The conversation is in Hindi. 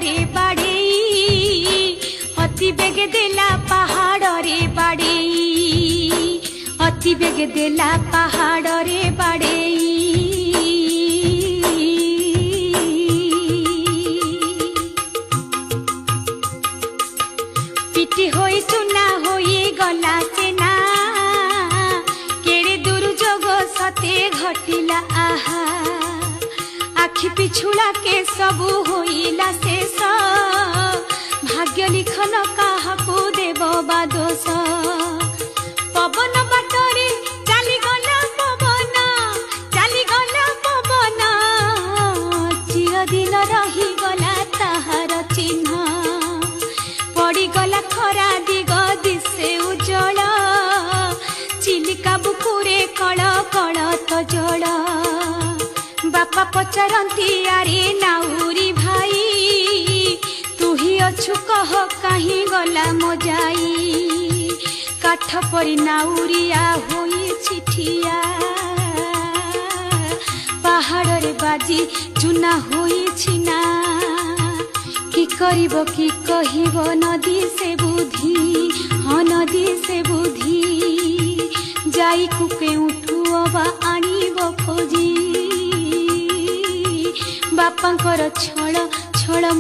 रे बाड़ेई अति बेग देला पहाड़ रे बाड़ेई अति बेग देला पहाड़ रे बाड़ेई पिटी होई चुना होई गला चेना केड़े दुर्जोग सते घटिला आहा आखि पिछुड़ा के सबू होइला शेष भाग्य लिखन काहाकू देव बा दोष पवन बाटरे चली गला पवन चिरदिन रही गला ताहार चिन्ह पड़ी गला खरा दिग दिशे उज्जवल चिलिका बुकुरे कळ कळ तो जल बापा पचारती आरे नाउरी भाई तू ही अछु कह कहीं गला मो जाई काठ परी नाउरिया होई चिठिया पहाड़ रे बाजी चुना होई छिना की करिबो की कहिबो नदी से बुद्धि हाँ नदी से बुद्धि जाई कुके उठुअबा आनिबो खोजी बापांकर छळ छळ